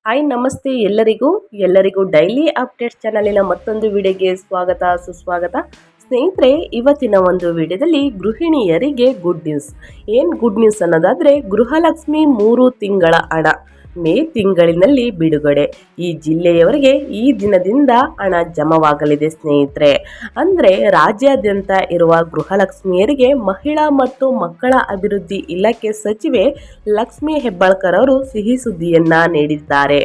Hi ನಮಸ್ತೆ ಎಲ್ಲರಿಗೂ daily updates ಚಾನಲಿನ ಮತ್ತೊಂದು ವಿಡಿಯೋಗೆ ಸ್ವಾಗತ ಸುಸ್ವಾಗತ. ಸ್ನೇಹಿತರೆ, ಇವತ್ತಿನ ಒಂದು ವಿಡಿಯೋದಲ್ಲಿ ಗೃಹಿಣಿಯರಿಗೆ ಗುಡ್ ನ್ಯೂಸ್. ಏನು ಗುಡ್ ನ್ಯೂಸ್ ಅನ್ನೋದಾದರೆ, ಗೃಹಲಕ್ಷ್ಮಿ 3 ತಿಂಗಳ ಹಣ ಮೇ ತಿಂಗಳಿನಲ್ಲಿ ಬಿಡುಗಡೆ. ಈ ಜಿಲ್ಲೆಯವರಿಗೆ ಈ ದಿನದಿಂದ ಹಣ ಜಮವಾಗಲಿದೆ ಸ್ನೇಹಿತರೆ. ಅಂದರೆ ರಾಜ್ಯಾದ್ಯಂತ ಇರುವ ಗೃಹಲಕ್ಷ್ಮಿಯರಿಗೆ ಮಹಿಳಾ ಮತ್ತು ಮಕ್ಕಳ ಅಭಿವೃದ್ಧಿ ಇಲಾಖೆ ಸಚಿವೆ ಲಕ್ಷ್ಮಿ ಹೆಬ್ಬಾಳ್ಕರ್ ಅವರು ಸಿಹಿ ಸುದ್ದಿಯನ್ನ ನೀಡಿದ್ದಾರೆ.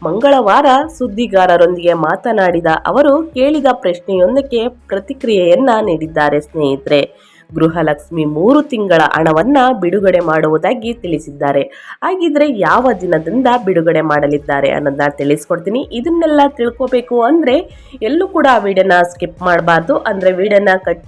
ಮಂಗಳವಾರ ಸುದ್ದಿಗಾರರೊಂದಿಗೆ ಮಾತನಾಡಿದ ಅವರು ಕೇಳಿದ ಪ್ರಶ್ನೆಯೊಂದಕ್ಕೆ ಪ್ರತಿಕ್ರಿಯೆಯನ್ನ ನೀಡಿದ್ದಾರೆ ಸ್ನೇಹಿತರೆ. ಗೃಹಲಕ್ಷ್ಮಿ 3 ತಿಂಗಳ ಹಣವನ್ನ ಬಿಡುಗಡೆ ಮಾಡುವುದಾಗಿ ತಿಳಿಸಿದ್ದಾರೆ. ಹಾಗಿದ್ರೆ ಯಾವ ದಿನದಿಂದ ಬಿಡುಗಡೆ ಮಾಡಲಿದ್ದಾರೆ ಅನ್ನೋದನ್ನ ತಿಳಿಸ್ಕೊಡ್ತೀನಿ. ಇದನ್ನೆಲ್ಲ ತಿಳ್ಕೋಬೇಕು ಅಂದ್ರೆ ಎಲ್ಲೂ ಕೂಡ ವಿಡಿಯೋನ ಸ್ಕಿಪ್ ಮಾಡಬಾರ್ದು. ಅಂದ್ರೆ ವಿಡಿಯೋನ ಕಟ್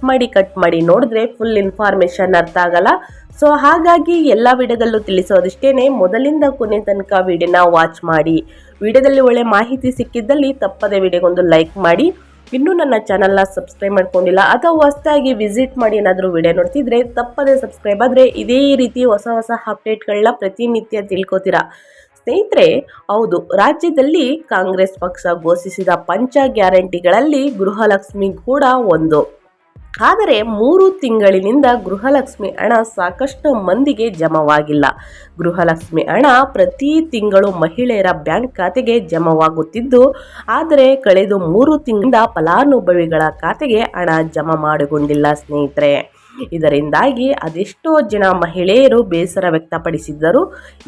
ಮಾಡಿ ನೋಡಿದ್ರೆ ಫುಲ್ ಇನ್ಫಾರ್ಮೇಶನ್ ಅರ್ಥ ಆಗಲ್ಲ. ಸೊ ಹಾಗಾಗಿ ಎಲ್ಲ ವಿಡಿಯೋದಲ್ಲೂ ತಿಳಿಸೋದಿಷ್ಟೇನೆ, ಮೊದಲಿಂದ ಕೊನೆ ತನಕ ವಿಡಿಯೋನ ವಾಚ್ ಮಾಡಿ. ವಿಡಿಯೋದಲ್ಲಿ ಒಳ್ಳೆ ಮಾಹಿತಿ ಸಿಕ್ಕಿದ್ದಲ್ಲಿ ತಪ್ಪದೆ ವಿಡಿಯೋಗೊಂದು ಲೈಕ್ ಮಾಡಿ. ಇನ್ನೂ ನನ್ನ ಚಾನಲ್ನ ಸಬ್ಸ್ಕ್ರೈಬ್ ಮಾಡ್ಕೊಂಡಿಲ್ಲ ಅಥವಾ ಹೊಸದಾಗಿ ವಿಸಿಟ್ ಮಾಡಿ ಏನಾದರೂ ವಿಡಿಯೋ ನೋಡ್ತಿದ್ರೆ ತಪ್ಪದೆ ಸಬ್ಸ್ಕ್ರೈಬ್ ಆದರೆ ಇದೇ ರೀತಿ ಹೊಸ ಅಪ್ಡೇಟ್ಗಳನ್ನ ಪ್ರತಿನಿತ್ಯ ತಿಳ್ಕೊತೀರಾ. ಸ್ನೇಹಿತರೆ, ಹೌದು, ರಾಜ್ಯದಲ್ಲಿ ಕಾಂಗ್ರೆಸ್ ಪಕ್ಷ ಘೋಷಿಸಿದ ಪಂಚ ಗ್ಯಾರಂಟಿಗಳಲ್ಲಿ ಗೃಹಲಕ್ಷ್ಮಿ ಕೂಡ ಒಂದು. ಆದರೆ 3 ತಿಂಗಳಿನಿಂದ ಗೃಹಲಕ್ಷ್ಮಿ ಹಣ ಸಾಕಷ್ಟು ಮಂದಿಗೆ ಜಮವಾಗಿಲ್ಲ. ಗೃಹಲಕ್ಷ್ಮಿ ಹಣ ಪ್ರತಿ ತಿಂಗಳು ಮಹಿಳೆಯರ ಬ್ಯಾಂಕ್ ಖಾತೆಗೆ ಜಮವಾಗುತ್ತಿದ್ದು, ಆದರೆ ಕಳೆದ 3 ತಿಂಗಳಿಂದ ಫಲಾನುಭವಿಗಳ ಖಾತೆಗೆ ಹಣ ಜಮಾ ಮಾಡಿಕೊಂಡಿಲ್ಲ ಸ್ನೇಹಿತರೆ. ಇದರಿಂದಾಗಿ ಅದೆಷ್ಟೋ ಜನ ಮಹಿಳೆಯರು ಬೇಸರ ವ್ಯಕ್ತಪಡಿಸಿದ್ದರು.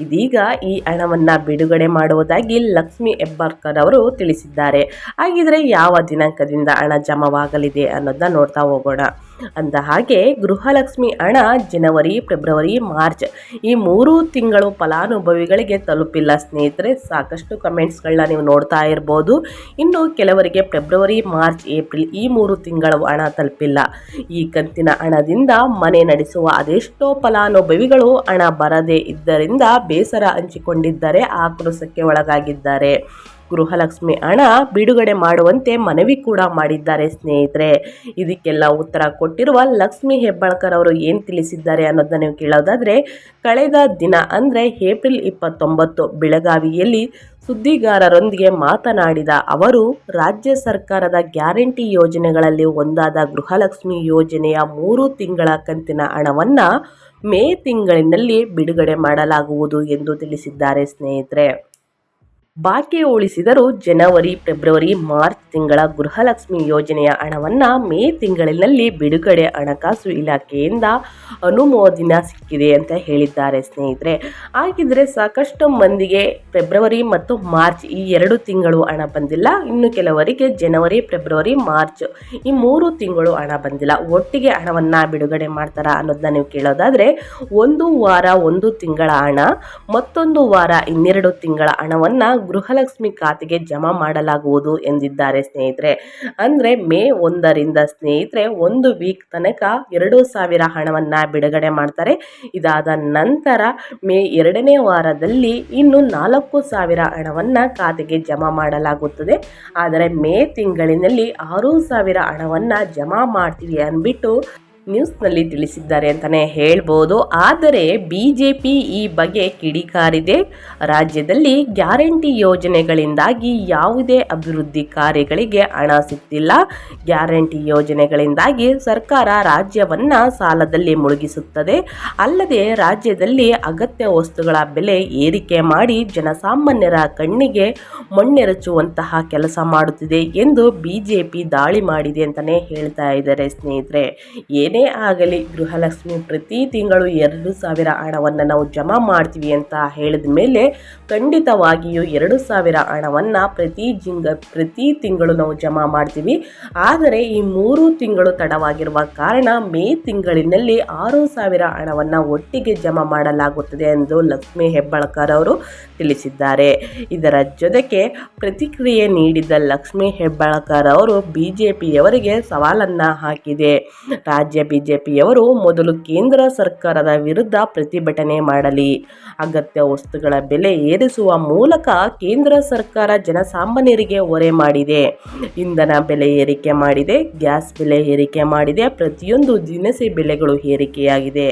ಇದೀಗ ಈ ಹಣವನ್ನು ಬಿಡುಗಡೆ ಮಾಡುವುದಾಗಿ ಲಕ್ಷ್ಮಿ ಹೆಬ್ಬಾಳ್ಕರ್ ಅವರು ತಿಳಿಸಿದ್ದಾರೆ. ಹಾಗಿದ್ರೆ ಯಾವ ದಿನಾಂಕದಿಂದ ಹಣ ಜಮವಾಗಲಿದೆ ಅನ್ನೋದನ್ನ ನೋಡ್ತಾ ಹೋಗೋಣ. ಅಂದ ಹಾಗೆ ಗೃಹಲಕ್ಷ್ಮಿ ಹಣ ಜನವರಿ, ಫೆಬ್ರವರಿ, ಮಾರ್ಚ್ ಈ 3 ತಿಂಗಳು ಫಲಾನುಭವಿಗಳಿಗೆ ತಲುಪಿಲ್ಲ ಸ್ನೇಹಿತರೆ. ಸಾಕಷ್ಟು ಕಮೆಂಟ್ಸ್ಗಳನ್ನ ನೀವು ನೋಡ್ತಾ ಇರ್ಬೋದು. ಇನ್ನು ಕೆಲವರಿಗೆ ಫೆಬ್ರವರಿ, ಮಾರ್ಚ್, ಏಪ್ರಿಲ್ ಈ 3 ತಿಂಗಳು ಹಣ ತಲುಪಿಲ್ಲ. ಈ ಕಂತಿನ ಹಣದಿಂದ ಮನೆ ನಡೆಸುವ ಅದೆಷ್ಟೋ ಫಲಾನುಭವಿಗಳು ಹಣ ಬರದೇ ಇದ್ದರಿಂದ ಬೇಸರ ಹಂಚಿಕೊಂಡಿದ್ದಾರೆ, ಆಕ್ರೋಶಕ್ಕೆ ಒಳಗಾಗಿದ್ದಾರೆ. ಗೃಹಲಕ್ಷ್ಮಿ ಹಣ ಬಿಡುಗಡೆ ಮಾಡುವಂತೆ ಮನವಿ ಕೂಡ ಮಾಡಿದ್ದಾರೆ ಸ್ನೇಹಿತರೆ. ಇದಕ್ಕೆಲ್ಲ ಉತ್ತರ ಕೊಟ್ಟಿರುವ ಲಕ್ಷ್ಮಿ ಹೆಬ್ಬಾಳ್ಕರ್ ಅವರು ಏನು ತಿಳಿಸಿದ್ದಾರೆ ಅನ್ನೋದನ್ನ ನೀವು ಕೇಳೋದಾದರೆ, ಕಳೆದ ದಿನ ಅಂದರೆ ಏಪ್ರಿಲ್ 29 ಬೆಳಗಾವಿಯಲ್ಲಿ ಸುದ್ದಿಗಾರರೊಂದಿಗೆ ಮಾತನಾಡಿದ ಅವರು, ರಾಜ್ಯ ಸರ್ಕಾರದ ಗ್ಯಾರಂಟಿ ಯೋಜನೆಗಳಲ್ಲಿ ಒಂದಾದ ಗೃಹಲಕ್ಷ್ಮಿ ಯೋಜನೆಯ 3 ತಿಂಗಳ ಕಂತಿನ ಹಣವನ್ನು ಮೇ ತಿಂಗಳಿನಲ್ಲಿ ಬಿಡುಗಡೆ ಮಾಡಲಾಗುವುದು ಎಂದು ತಿಳಿಸಿದ್ದಾರೆ ಸ್ನೇಹಿತರೆ. ಬಾಕಿ ಉಳಿಸಿದರೂ ಜನವರಿ, ಫೆಬ್ರವರಿ, ಮಾರ್ಚ್ ತಿಂಗಳ ಗೃಹಲಕ್ಷ್ಮಿ ಯೋಜನೆಯ ಹಣವನ್ನು ಮೇ ತಿಂಗಳಿನಲ್ಲಿ ಬಿಡುಗಡೆ ಹಣಕಾಸು ಇಲಾಖೆಯಿಂದ ಅನುಮೋದನೆ ಸಿಕ್ಕಿದೆ ಅಂತ ಹೇಳಿದ್ದಾರೆ ಸ್ನೇಹಿತರೆ. ಹಾಗಿದ್ರೆ ಸಾಕಷ್ಟು ಮಂದಿಗೆ ಫೆಬ್ರವರಿ ಮತ್ತು ಮಾರ್ಚ್ ಈ 2 ತಿಂಗಳು ಹಣ ಬಂದಿಲ್ಲ. ಇನ್ನು ಕೆಲವರಿಗೆ ಜನವರಿ, ಫೆಬ್ರವರಿ, ಮಾರ್ಚ್ ಈ 3 ತಿಂಗಳು ಹಣ ಬಂದಿಲ್ಲ. ಒಟ್ಟಿಗೆ ಹಣವನ್ನು ಬಿಡುಗಡೆ ಮಾಡ್ತಾರಾ ಅನ್ನೋದನ್ನ ನೀವು ಕೇಳೋದಾದರೆ, ಒಂದು ವಾರ 1 ತಿಂಗಳ ಹಣ, ಮತ್ತೊಂದು ವಾರ 12 ತಿಂಗಳ ಹಣವನ್ನು ಗೃಹಲಕ್ಷ್ಮಿ ಖಾತೆಗೆ ಜಮಾ ಮಾಡಲಾಗುವುದು ಎಂದಿದ್ದಾರೆ ಸ್ನೇಹಿತರೆ. ಅಂದರೆ ಮೇ 1ರಿಂದ ಸ್ನೇಹಿತರೆ 1 ವೀಕ್ ತನಕ 2,000 ಹಣವನ್ನು ಬಿಡುಗಡೆ ಮಾಡ್ತಾರೆ. ಇದಾದ ನಂತರ ಮೇ 2ನೇ ವಾರದಲ್ಲಿ ಇನ್ನು 4,000 ಹಣವನ್ನು ಖಾತೆಗೆ ಜಮಾ ಮಾಡಲಾಗುತ್ತದೆ. ಆದರೆ ಮೇ ತಿಂಗಳಿನಲ್ಲಿ 6,000 ಹಣವನ್ನು ಜಮಾ ಮಾಡ್ತೀವಿ ಅಂದ್ಬಿಟ್ಟು ನ್ಯೂಸ್ನಲ್ಲಿ ತಿಳಿಸಿದ್ದಾರೆ ಅಂತಲೇ ಹೇಳ್ಬೋದು. ಆದರೆ BJP ಈ ಬಗ್ಗೆ ಕಿಡಿಕಾರಿದೆ. ರಾಜ್ಯದಲ್ಲಿ ಗ್ಯಾರಂಟಿ ಯೋಜನೆಗಳಿಂದಾಗಿ ಯಾವುದೇ ಅಭಿವೃದ್ಧಿ ಕಾರ್ಯಗಳಿಗೆ ಹಣ ಸಿಗ್ತಿಲ್ಲ. ಗ್ಯಾರಂಟಿ ಯೋಜನೆಗಳಿಂದಾಗಿ ಸರ್ಕಾರ ರಾಜ್ಯವನ್ನು ಸಾಲದಲ್ಲಿ ಮುಳುಗಿಸುತ್ತದೆ. ಅಲ್ಲದೆ ರಾಜ್ಯದಲ್ಲಿ ಅಗತ್ಯ ವಸ್ತುಗಳ ಬೆಲೆ ಏರಿಕೆ ಮಾಡಿ ಜನಸಾಮಾನ್ಯರ ಕಣ್ಣಿಗೆ ಮಣ್ಣೆರಚುವಂತಹ ಕೆಲಸ ಮಾಡುತ್ತಿದೆ ಎಂದು BJP ದಾಳಿ ಮಾಡಿದೆ ಅಂತಲೇ ಹೇಳ್ತಾ ಇದ್ದಾರೆ ಸ್ನೇಹಿತರೆ. ಏನೇ ಆಗಲಿ, ಗೃಹಲಕ್ಷ್ಮಿ ಪ್ರತಿ ತಿಂಗಳು 2,000 ಹಣವನ್ನು ನಾವು ಜಮಾ ಮಾಡ್ತೀವಿ ಅಂತ ಹೇಳಿದ ಮೇಲೆ ಖಂಡಿತವಾಗಿಯೂ 2,000 ಹಣವನ್ನು ಪ್ರತಿ ತಿಂಗಳು ನಾವು ಜಮಾ ಮಾಡ್ತೀವಿ. ಆದರೆ ಈ 3 ತಿಂಗಳು ತಡವಾಗಿರುವ ಕಾರಣ ಮೇ ತಿಂಗಳಿನಲ್ಲಿ 6,000 ಹಣವನ್ನು ಒಟ್ಟಿಗೆ ಜಮಾ ಮಾಡಲಾಗುತ್ತದೆ ಎಂದು ಲಕ್ಷ್ಮಿ ಹೆಬ್ಬಾಳ್ಕರ್ ಅವರು ತಿಳಿಸಿದ್ದಾರೆ. ಇದರ ಜೊತೆಗೆ ಪ್ರತಿಕ್ರಿಯೆ ನೀಡಿದ ಲಕ್ಷ್ಮಿ ಹೆಬ್ಬಾಳ್ಕರ್ ಅವರು BJPಯವರಿಗೆ ಸವಾಲನ್ನು ಹಾಕಿದೆ. ರಾಜ್ಯ ರಾಜ್ಯ ಬಿಜೆಪಿಯವರು ಮೊದಲು ಕೇಂದ್ರ ಸರ್ಕಾರದ ವಿರುದ್ಧ ಪ್ರತಿಭಟನೆ ಮಾಡಲಿ. ಅಗತ್ಯ ವಸ್ತುಗಳ ಬೆಲೆ ಏರಿಸುವ ಮೂಲಕ ಕೇಂದ್ರ ಸರ್ಕಾರ ಜನಸಾಮಾನ್ಯರಿಗೆ ಹೊರೆ ಮಾಡಿದೆ. ಇಂಧನ ಬೆಲೆ ಏರಿಕೆ ಮಾಡಿದೆ, ಗ್ಯಾಸ್ ಬೆಲೆ ಏರಿಕೆ ಮಾಡಿದೆ, ಪ್ರತಿಯೊಂದು ದಿನಸಿ ಬೆಲೆಗಳು ಏರಿಕೆಯಾಗಿದೆ.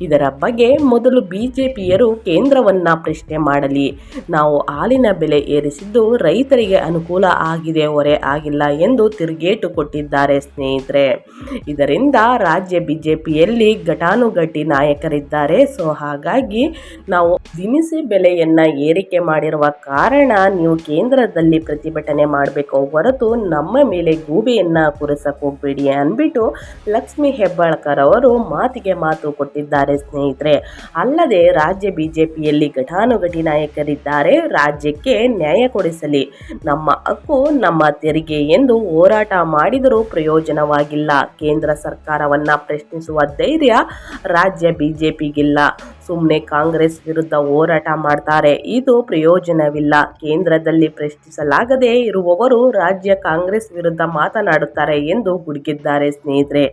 ಇದರ ಬಗ್ಗೆ ಮೊದಲು ಬಿಜೆಪಿಯರು ಕೇಂದ್ರವನ್ನ ಪ್ರಶ್ನೆ ಮಾಡಲಿ. ನಾವು ಹಾಲಿನ ಬೆಲೆ ಏರಿಸಿದ್ದು ರೈತರಿಗೆ ಅನುಕೂಲ ಆಗಿದೆ, ಹೊರೆ ಆಗಿಲ್ಲ ಎಂದು ತಿರುಗೇಟು ಕೊಟ್ಟಿದ್ದಾರೆ ಸ್ನೇಹಿತರೆ. ಇದರಿಂದ ರಾಜ್ಯ ಬಿಜೆಪಿಯಲ್ಲಿ ಘಟಾನುಘಟಿ ನಾಯಕರಿದ್ದಾರೆ. ಸೊ ಹಾಗಾಗಿ ನಾವು ದಿನಸಿ ಬೆಲೆಯನ್ನ ಏರಿಕೆ ಮಾಡಿರುವ ಕಾರಣ ನೀವು ಕೇಂದ್ರದಲ್ಲಿ ಪ್ರತಿಭಟನೆ ಮಾಡಬೇಕು ಹೊರತು ನಮ್ಮ ಮೇಲೆ ಗೂಬೆಯನ್ನ ಕೂರಿಸಕ್ಕೆ ಹೋಗ್ಬೇಡಿ ಅಂದ್ಬಿಟ್ಟು ಲಕ್ಷ್ಮೀ ಹೆಬ್ಬಾಳ್ಕರ್ ಅವರು ಮಾತಿಗೆ ಮಾತು ಕೊಟ್ಟಿದ್ದಾರೆ ಸ್ನೇಹಿತರೆ. ಅಲ್ಲದೆ ರಾಜ್ಯ ಬಿಜೆಪಿಯಲ್ಲಿ ಘಟಾನುಘಟಿ ನಾಯಕರಿದ್ದಾರೆ. ರಾಜ್ಯಕ್ಕೆ ನ್ಯಾಯ ಕೊಡಿಸಲಿ, ನಮ್ಮ ಹಕ್ಕು ನಮ್ಮ ತೆರಿಗೆ ಎಂದು ಹೋರಾಟ ಮಾಡಿದರೂ ಪ್ರಯೋಜನವಾಗಿಲ್ಲ. ಕೇಂದ್ರ ಸರ್ಕಾರವನ್ನ ಪ್ರಶ್ನಿಸುವ ಧೈರ್ಯ ರಾಜ್ಯ ಬಿಜೆಪಿಗಿಲ್ಲ. ಸುಮ್ಮನೆ ಕಾಂಗ್ರೆಸ್ ವಿರುದ್ಧ ಹೋರಾಟ ಮಾಡ್ತಾರೆ, ಇದು ಪ್ರಯೋಜನವಿಲ್ಲ. ಕೇಂದ್ರದಲ್ಲಿ ಪ್ರಶ್ನಿಸಲಾಗದೇ ಇರುವವರು ರಾಜ್ಯ ಕಾಂಗ್ರೆಸ್ ವಿರುದ್ಧ ಮಾತನಾಡುತ್ತಾರೆ ಎಂದು ಗುಡುಗಿದ್ದಾರೆ ಸ್ನೇಹಿತರೆ.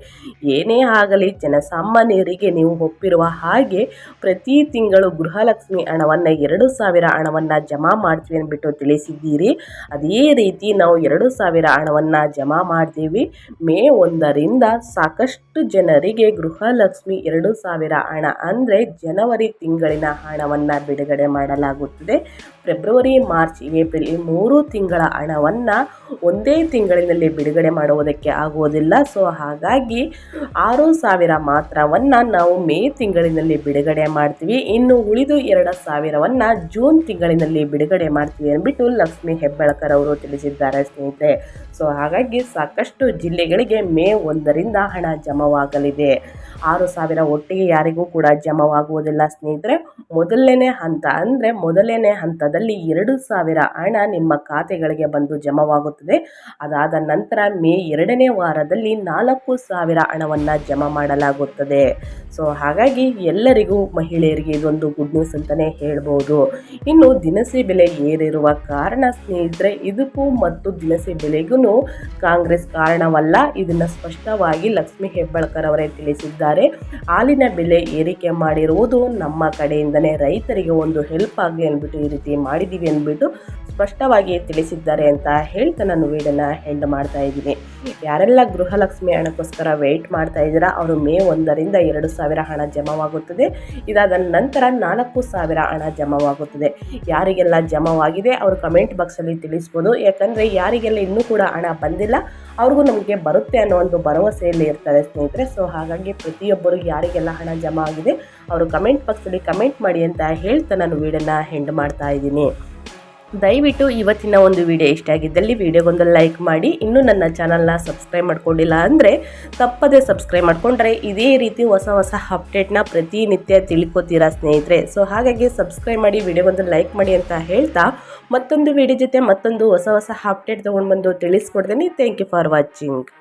ಏನೇ ಆಗಲಿ ಜನಸಾಮಾನ್ಯರಿಗೆ ನೀವು ಒಪ್ಪಿರುವ ಹಾಗೆ ಪ್ರತಿ ತಿಂಗಳು ಗೃಹಲಕ್ಷ್ಮಿ ಹಣವನ್ನು 2,000 ಹಣವನ್ನು ಜಮಾ ಮಾಡ್ತೀವಿ ಅಂದ್ಬಿಟ್ಟು ತಿಳಿಸಿದ್ದೀರಿ. ಅದೇ ರೀತಿ ನಾವು 2,000 ಹಣವನ್ನು ಜಮಾ ಮಾಡ್ತೀವಿ. ಮೇ 1ರಿಂದ ಸಾಕಷ್ಟು ಜನರಿಗೆ ಗೃಹಲಕ್ಷ್ಮಿ 2,000 ಹಣ ಅಂದರೆ ಜನವರಿ ತಿಂಗಳಿನ ಹಣವನ್ನು ಬಿಡುಗಡೆ ಮಾಡಲಾಗುತ್ತದೆ. ಫೆಬ್ರವರಿ, ಮಾರ್ಚ್, ಏಪ್ರಿಲ್ ಈ 3 ತಿಂಗಳ ಹಣವನ್ನು ಒಂದೇ ತಿಂಗಳಿನಲ್ಲಿ ಬಿಡುಗಡೆ ಮಾಡುವುದಕ್ಕೆ ಆಗುವುದಿಲ್ಲ. ಸೊ ಹಾಗಾಗಿ 6,000 ಮಾತ್ರವನ್ನು ನಾವು ಮೇ ತಿಂಗಳಿನಲ್ಲಿ ಬಿಡುಗಡೆ ಮಾಡ್ತೀವಿ. ಇನ್ನು ಉಳಿದು 2,000ವನ್ನು ಜೂನ್ ತಿಂಗಳಿನಲ್ಲಿ ಬಿಡುಗಡೆ ಮಾಡ್ತೀವಿ ಅಂದ್ಬಿಟ್ಟು ಲಕ್ಷ್ಮೀ ಹೆಬ್ಬಾಳ್ಕರ್ ಅವರು ತಿಳಿಸಿದ್ದಾರೆ ಸ್ನೇಹಿತರೆ. ಸೊ ಹಾಗಾಗಿ ಸಾಕಷ್ಟು ಜಿಲ್ಲೆಗಳಿಗೆ ಮೇ 1ರಿಂದ ಹಣ ಜಮಾವಾಗಲಿದೆ. 6,000 ಒಟ್ಟಿಗೆ ಯಾರಿಗೂ ಕೂಡ ಜಮಾವಾಗುವುದಿಲ್ಲ ಸ್ನೇಹಿತರೆ. ಮೊದಲನೇ ಹಂತ ಅಂದರೆ ಮೊದಲನೇ ಹಂತದಲ್ಲಿ 2,000 ಹಣ ನಿಮ್ಮ ಖಾತೆಗಳಿಗೆ ಬಂದು ಜಮಾವಾಗುತ್ತದೆ. ಅದಾದ ನಂತರ ಮೇ 2ನೇ ವಾರದಲ್ಲಿ 4,000 ಹಣವನ್ನು ಜಮಾ ಮಾಡಲಾಗುತ್ತದೆ. ಸೊ ಹಾಗಾಗಿ ಎಲ್ಲರಿಗೂ ಮಹಿಳೆಯರಿಗೆ ಇದೊಂದು ಗುಡ್ ನ್ಯೂಸ್ ಅಂತಲೇ ಹೇಳ್ಬೋದು. ಇನ್ನು ದಿನಸಿ ಬೆಲೆ ಏರಿರುವ ಕಾರಣ ಸ್ನೇಹಿತರೆ, ಇದಕ್ಕೂ ಮತ್ತು ದಿನಸಿ ಬೆಲೆಗೂ ಕಾಂಗ್ರೆಸ್ ಕಾರಣವಲ್ಲ. ಇದನ್ನು ಸ್ಪಷ್ಟವಾಗಿ ಲಕ್ಷ್ಮೀ ಹೆಬ್ಬಾಳ್ಕರ್ ಅವರೇ ತಿಳಿಸಿದ್ದಾರೆ. ಹಾಲಿನ ಬೆಲೆ ಏರಿಕೆ ಮಾಡಿರುವುದು ನಮ್ಮ ಕಡೆಯಿಂದನೇ ರೈತರಿಗೆ ಒಂದು ಹೆಲ್ಪ್ ಆಗಲಿ ಅಂದ್ಬಿಟ್ಟು ಈ ರೀತಿ ಮಾಡಿದ್ದೀವಿ ಅಂದ್ಬಿಟ್ಟು ಸ್ಪಷ್ಟವಾಗಿ ತಿಳಿಸಿದ್ದಾರೆ ಅಂತ ಹೇಳ್ತಾ ನಾನು ವಿಡಿಯೋನ ಎಂಡ್ ಮಾಡ್ತಾ ಇದ್ದೀನಿ. ಯಾರೆಲ್ಲ ಗೃಹಲಕ್ಷ್ಮಿ ಹಣಕ್ಕೋಸ್ಕರ ವೆಯ್ಟ್ ಮಾಡ್ತಾ ಇದ್ದೀರಾ ಅವರು ಮೇ 1ರಿಂದ 2,000 ಹಣ ಜಮಾವಾಗುತ್ತದೆ. ಇದಾದ ನಂತರ 4,000 ಹಣ ಜಮಾವಾಗುತ್ತದೆ. ಯಾರಿಗೆಲ್ಲ ಜಮಾವಾಗಿದೆ ಅವರು ಕಮೆಂಟ್ ಬಾಕ್ಸಲ್ಲಿ ತಿಳಿಸ್ಬೋದು. ಯಾಕಂದರೆ ಯಾರಿಗೆಲ್ಲ ಇನ್ನೂ ಕೂಡ ಹಣ ಬಂದಿಲ್ಲ ಅವ್ರಿಗೂ ನಮಗೆ ಬರುತ್ತೆ ಅನ್ನೋ ಒಂದು ಭರವಸೆಯಲ್ಲಿ ಇರ್ತಾರೆ ಸ್ನೇಹಿತರೆ. ಸೊ ಹಾಗಾಗಿ ಪ್ರತಿಯೊಬ್ಬರು ಯಾರಿಗೆಲ್ಲ ಹಣ ಜಮಾ ಆಗಿದೆ ಅವರು ಕಮೆಂಟ್ ಬಾಕ್ಸಲ್ಲಿ ಕಮೆಂಟ್ ಮಾಡಿ ಅಂತ ಹೇಳ್ತಾ ನಾನು ವಿಡಿಯೋನ ಎಂಡ್ ಮಾಡ್ತಾ ಇದ್ದೀನಿ. ದಯವಿಟ್ಟು ಇವತ್ತಿನ ಒಂದು ವಿಡಿಯೋ ಇಷ್ಟ ಆಗಿದ್ದಲ್ಲಿ ವಿಡಿಯೋಗೊಂದು ಲೈಕ್ ಮಾಡಿ. ಇನ್ನೂ ನನ್ನ ಚಾನಲ್ನ ಸಬ್ಸ್ಕ್ರೈಬ್ ಮಾಡ್ಕೊಂಡಿಲ್ಲ ಅಂದರೆ ತಪ್ಪದೇ ಸಬ್ಸ್ಕ್ರೈಬ್ ಮಾಡಿಕೊಂಡ್ರೆ ಇದೇ ರೀತಿ ಹೊಸ ಹೊಸ ಅಪ್ಡೇಟ್ನ ಪ್ರತಿನಿತ್ಯ ತಿಳ್ಕೊತೀರಾ ಸ್ನೇಹಿತರೆ. ಸೊ ಹಾಗಾಗಿ ಸಬ್ಸ್ಕ್ರೈಬ್ ಮಾಡಿ, ವಿಡಿಯೋಗೊಂದು ಲೈಕ್ ಮಾಡಿ ಅಂತ ಹೇಳ್ತಾ ಮತ್ತೊಂದು ವಿಡಿಯೋ ಜೊತೆ ಮತ್ತೊಂದು ಹೊಸ ಹೊಸ ಅಪ್ಡೇಟ್ ತೊಗೊಂಡು ಬಂದು ತಿಳಿಸ್ಕೊಡ್ತೀನಿ. Thank you for watching.